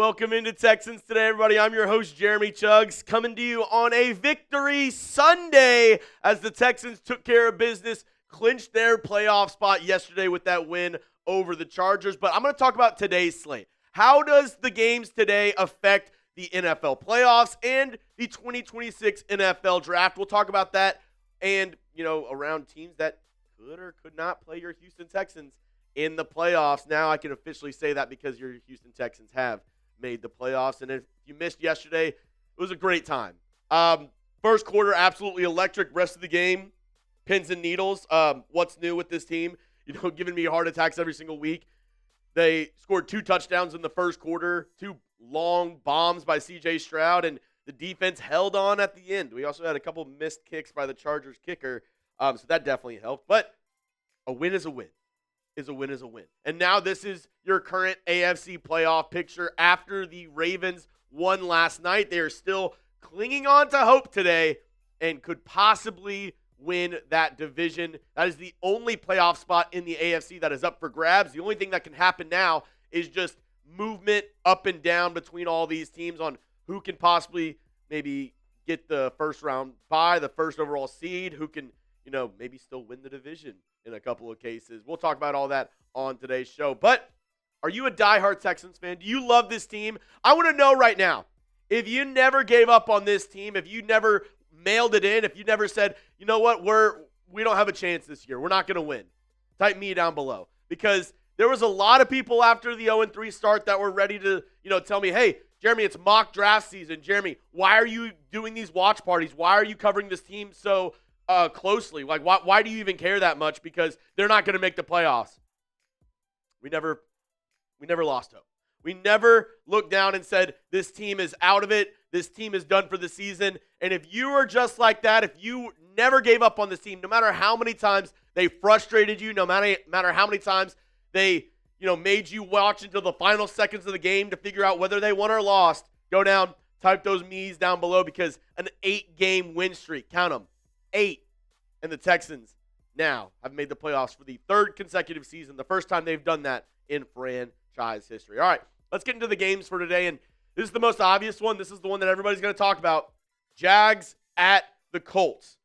Welcome into Texans Today, everybody. I'm your host, Jeremy Chuggs, coming to you on a Victory Sunday as the Texans took care of business, clinched their playoff spot yesterday with that win over the Chargers. But I'm going to talk about today's slate. How does the games today affect the NFL playoffs and the 2026 NFL draft? We'll talk about that and, around teams that could or could not play your Houston Texans in the playoffs. Now I can officially say that because your Houston Texans have made the playoffs. And if you missed yesterday, it was a great time. First quarter, absolutely electric. Rest of the game, pins and needles. What's new with this team? Giving me heart attacks every single week. They scored 2 touchdowns in the first quarter, 2 long bombs by C.J. Stroud, and the defense held on at the end. We also had a couple missed kicks by the Chargers kicker, so that definitely helped. But a win is a win. A win is a win. And now this is your current AFC playoff picture. After the Ravens won last night, they are still clinging on to hope today and could possibly win that division. That is the only playoff spot in the AFC that is up for grabs. The only thing that can happen now is just movement up and down between all these teams on who can possibly maybe get the first round bye, the first overall seed, who can, maybe still win the division in a couple of cases. We'll talk about all that on today's show. But are you a diehard Texans fan? Do you love this team? I want to know right now, if you never gave up on this team, if you never mailed it in, if you never said, you know what, we don't have a chance this year, we're not going to win, type me down below. Because there was a lot of people after the 0-3 start that were ready to, tell me, hey, Jeremy, it's mock draft season. Jeremy, why are you doing these watch parties? Why are you covering this team so closely? Like, why do you even care that much? Because they're not going to make the playoffs. We never lost hope. We never looked down and said, this team is out of it. This team is done for the season. And if you are just like that, if you never gave up on this team, no matter how many times they frustrated you, no matter how many times they, made you watch until the final seconds of the game to figure out whether they won or lost, go down, type those me's down below, because an 8-game win streak, count them, 8, and the Texans now have made the playoffs for the 3rd consecutive season, the first time they've done that in franchise history. All right, let's get into the games for today, and this is the most obvious one. This is the one that everybody's going to talk about. Jags at the Colts.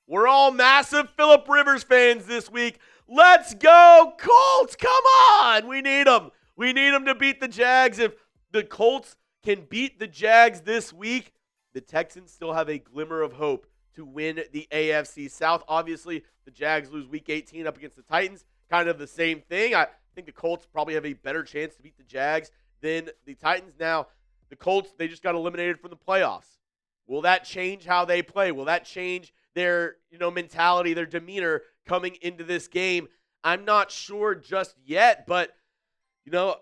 We're all massive Phillip Rivers fans this week. Let's go, Colts. Come on. We need them. We need them to beat the Jags. If the Colts can beat the Jags this week, the Texans still have a glimmer of hope to win the AFC South. Obviously, the Jags lose Week 18 up against the Titans. Kind of the same thing. I think the Colts probably have a better chance to beat the Jags than the Titans. Now, the Colts, they just got eliminated from the playoffs. Will that change how they play? Will that change their, mentality, their demeanor coming into this game? I'm not sure just yet, but,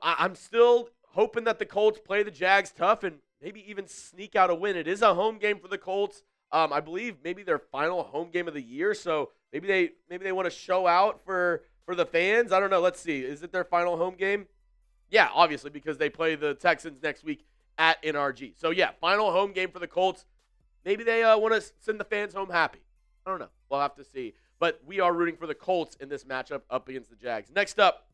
I'm still hoping that the Colts play the Jags tough and maybe even sneak out a win. It is a home game for the Colts. I believe maybe their final home game of the year, so maybe they want to show out for the fans. I don't know. Let's see. Is it their final home game? Yeah, obviously, because they play the Texans next week at NRG. So, yeah, final home game for the Colts. Maybe they want to send the fans home happy. I don't know. We'll have to see. But we are rooting for the Colts in this matchup up against the Jags. Next up,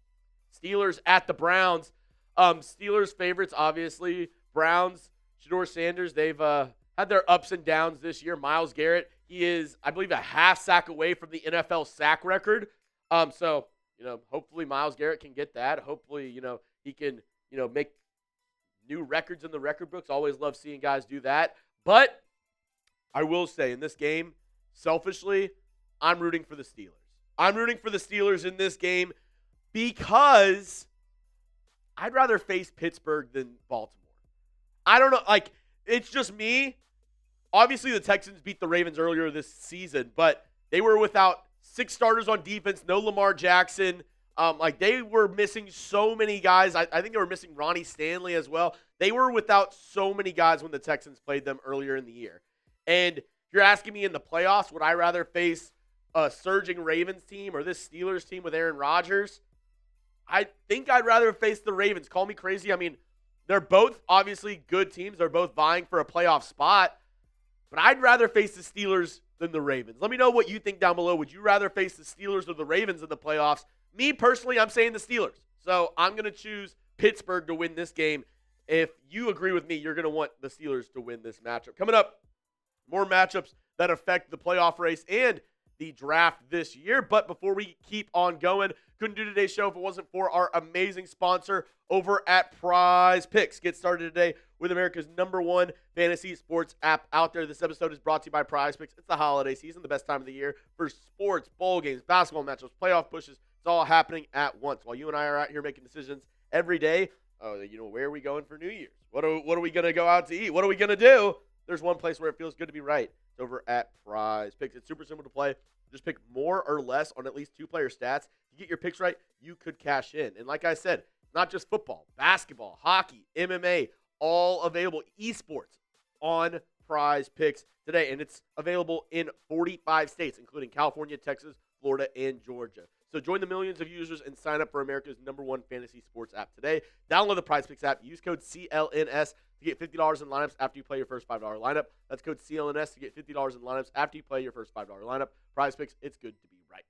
Steelers at the Browns. Steelers favorites, obviously. Browns, Shedeur Sanders, they've had their ups and downs this year. Myles Garrett, he is, I believe, a half sack away from the NFL sack record. So, hopefully Myles Garrett can get that. Hopefully, he can, make new records in the record books. Always love seeing guys do that. But I will say in this game, selfishly, I'm rooting for the Steelers. I'm rooting for the Steelers in this game because I'd rather face Pittsburgh than Baltimore. I don't know. It's just me. Obviously, the Texans beat the Ravens earlier this season, but they were without 6 starters on defense, no Lamar Jackson. They were missing so many guys. I think they were missing Ronnie Stanley as well. They were without so many guys when the Texans played them earlier in the year. And if you're asking me in the playoffs, would I rather face a surging Ravens team or this Steelers team with Aaron Rodgers? I think I'd rather face the Ravens. Call me crazy. I mean, they're both obviously good teams. They're both vying for a playoff spot. But I'd rather face the Steelers than the Ravens. Let me know what you think down below. Would you rather face the Steelers or the Ravens in the playoffs? Me, personally, I'm saying the Steelers. So I'm going to choose Pittsburgh to win this game. if you agree with me, you're going to want the Steelers to win this matchup. Coming up, more matchups that affect the playoff race and the draft this year. But before we keep on going, couldn't do today's show if it wasn't for our amazing sponsor over at Prize Picks. Get started today with America's #1 fantasy sports app out there. This episode is brought to you by Prize Picks. It's the holiday season, the best time of the year for sports, bowl games, basketball matchups, playoff pushes. It's all happening at once. While you and I are out here making decisions every day, where are we going for New Year's? What are we going to go out to eat? What are we going to do? There's one place where it feels good to be right. It's over at Prize Picks. It's super simple to play. Just pick more or less on at least 2-player stats. If you get your picks right, you could cash in. And like I said, not just football, basketball, hockey, MMA, all available. Esports on Prize Picks today. And it's available in 45 states, including California, Texas, Florida, and Georgia. So join the millions of users and sign up for America's #1 fantasy sports app today. Download the Prize Picks app. Use code CLNS to get $50 in lineups after you play your first $5 lineup. That's code CLNS to get $50 in lineups after you play your first $5 lineup. Prize Picks, it's good to be right.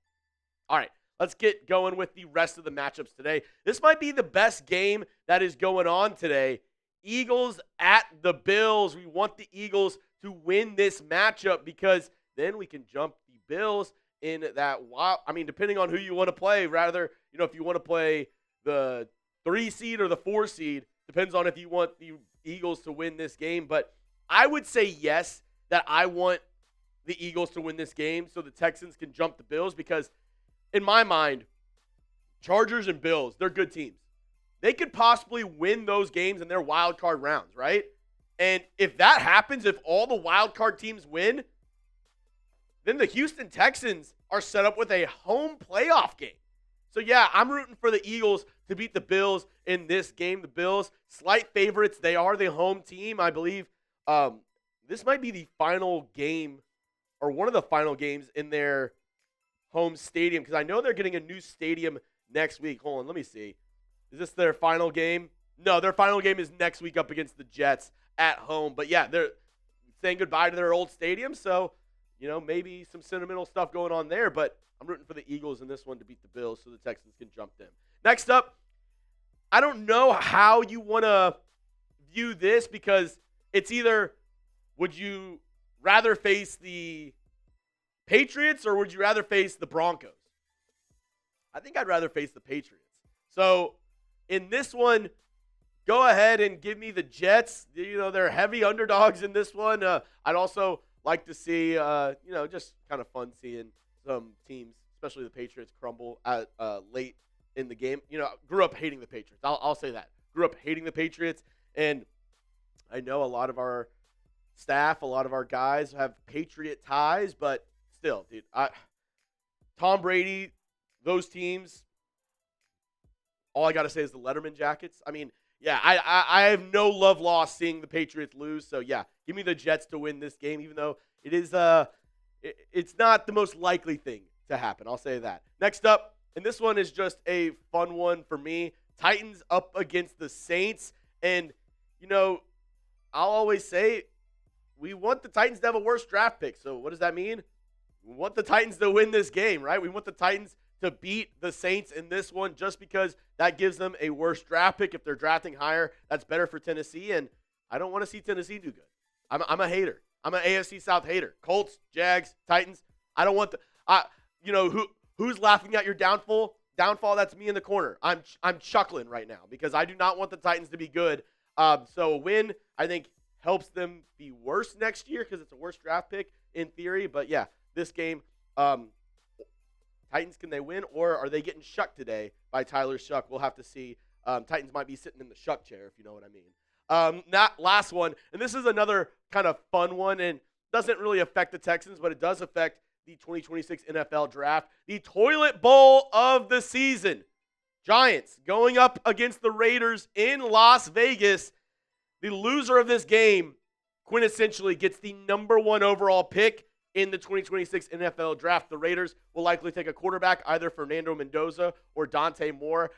All right, let's get going with the rest of the matchups today. This might be the best game that is going on today. Eagles at the Bills. We want the Eagles to win this matchup because then we can jump the Bills in that wild. I mean, depending on who you want to play, rather, if you want to play the 3 seed or the 4 seed, depends on if you want the Eagles to win this game. But I would say yes, that I want the Eagles to win this game so the Texans can jump the Bills because in my mind, Chargers and Bills, they're good teams. They could possibly win those games in their wild card rounds, right? And if that happens, if all the wild card teams win, then the Houston Texans are set up with a home playoff game. So, yeah, I'm rooting for the Eagles to beat the Bills in this game. The Bills, slight favorites. They are the home team, I believe. This might be the final game or one of the final games in their home stadium because I know they're getting a new stadium next week. Hold on, let me see. Is this their final game? No, their final game is next week up against the Jets at home. But, yeah, they're saying goodbye to their old stadium, so maybe some sentimental stuff going on there, but I'm rooting for the Eagles in this one to beat the Bills so the Texans can jump them. Next up, I don't know how you want to view this because it's either would you rather face the Patriots or would you rather face the Broncos? I think I'd rather face the Patriots. So in this one, go ahead and give me the Jets. They're heavy underdogs in this one. I'd also like to see, just kind of fun seeing some teams, especially the Patriots, crumble at late in the game. Grew up hating the Patriots. I'll say that. Grew up hating the Patriots, and I know a lot of our staff, a lot of our guys have Patriot ties, but still, dude, Tom Brady, those teams, all I got to say is the Letterman jackets. I mean, yeah, I have no love lost seeing the Patriots lose. So, yeah, give me the Jets to win this game, even though it is it's not the most likely thing to happen. I'll say that. Next up, and this one is just a fun one for me, Titans up against the Saints. And, I'll always say we want the Titans to have a worse draft pick. So, what does that mean? We want the Titans to win this game, right? We want the Titans to beat the Saints in this one just because that gives them a worse draft pick. If they're drafting higher, that's better for Tennessee, and I don't want to see Tennessee do good. I'm a hater. I'm an AFC South hater. Colts, Jags, Titans. I don't want who's laughing at your downfall? That's me in the corner. I'm chuckling right now because I do not want the Titans to be good. So a win, I think, helps them be worse next year because it's a worse draft pick in theory. But, yeah, this game, Titans, can they win, or are they getting shucked today by Tyler Shuck? We'll have to see. Titans might be sitting in the Shuck chair, if you know what I mean. Not last one, and this is another kind of fun one, and doesn't really affect the Texans, but it does affect the 2026 NFL Draft. The toilet bowl of the season. Giants going up against the Raiders in Las Vegas. The loser of this game quintessentially gets the #1 overall pick in the 2026 NFL Draft. The Raiders will likely take a quarterback, either Fernando Mendoza or Dante Moore.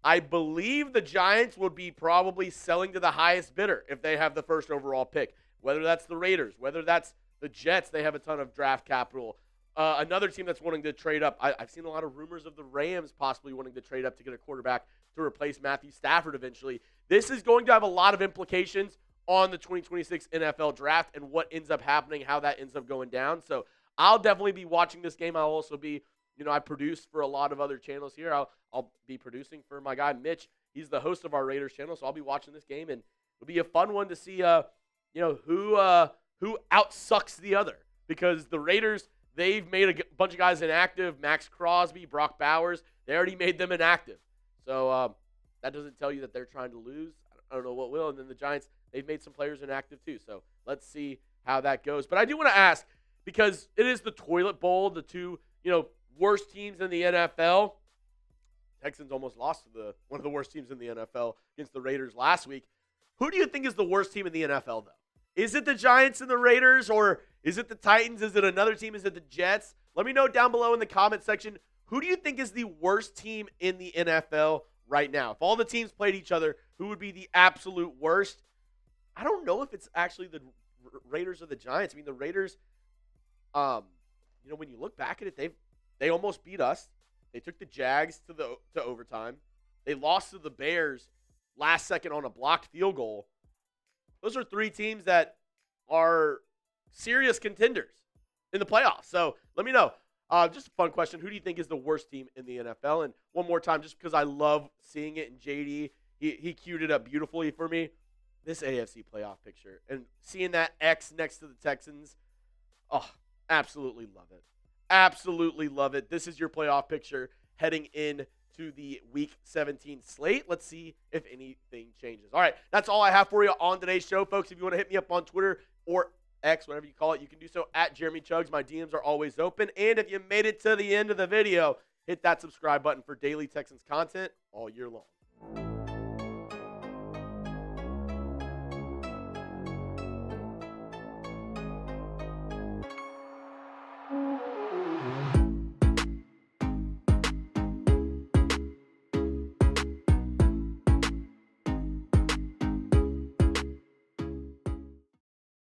I believe the Giants would be probably selling to the highest bidder if they have the first overall pick. Whether that's the Raiders, whether that's the Jets, they have a ton of draft capital. Another team that's wanting to trade up. I've seen a lot of rumors of the Rams possibly wanting to trade up to get a quarterback to replace Matthew Stafford eventually. This is going to have a lot of implications on the 2026 NFL draft and what ends up happening, how that ends up going down. So I'll definitely be watching this game. I'll also be, I produce for a lot of other channels here. I'll be producing for my guy Mitch. He's the host of our Raiders channel, so I'll be watching this game, and it'll be a fun one to see, who outsucks the other, because the Raiders, they've made a bunch of guys inactive. Max Crosby, Brock Bowers, they already made them inactive. So that doesn't tell you that they're trying to lose. I don't know what will. And then the Giants, they've made some players inactive too. So let's see how that goes. But I do want to ask, because it is the Toilet Bowl, the two, worst teams in the NFL. Texans almost lost to one of the worst teams in the NFL against the Raiders last week. Who do you think is the worst team in the NFL, though? Is it the Giants and the Raiders, or is it the Titans? Is it another team? Is it the Jets? Let me know down below in the comment section. Who do you think is the worst team in the NFL right now? If all the teams played each other, who would be the absolute worst? I don't know if it's actually the Raiders or the Giants. I mean, the Raiders, when you look back at it, they almost beat us. They took the Jags to overtime. They lost to the Bears last second on a blocked field goal. Those are three teams that are serious contenders in the playoffs. So let me know. Just a fun question. Who do you think is the worst team in the NFL? And one more time, just because I love seeing it in JD, he queued it up beautifully for me. This AFC playoff picture and seeing that X next to the Texans. Oh, absolutely love it. Absolutely love it. This is your playoff picture heading in to the Week 17 slate. Let's see if anything changes. All right, that's all I have for you on today's show, folks. If you want to hit me up on Twitter or X, whatever you call it, you can do so at Jeremy Chugs. My DMs are always open. And if you made it to the end of the video, hit that subscribe button for daily Texans content all year long.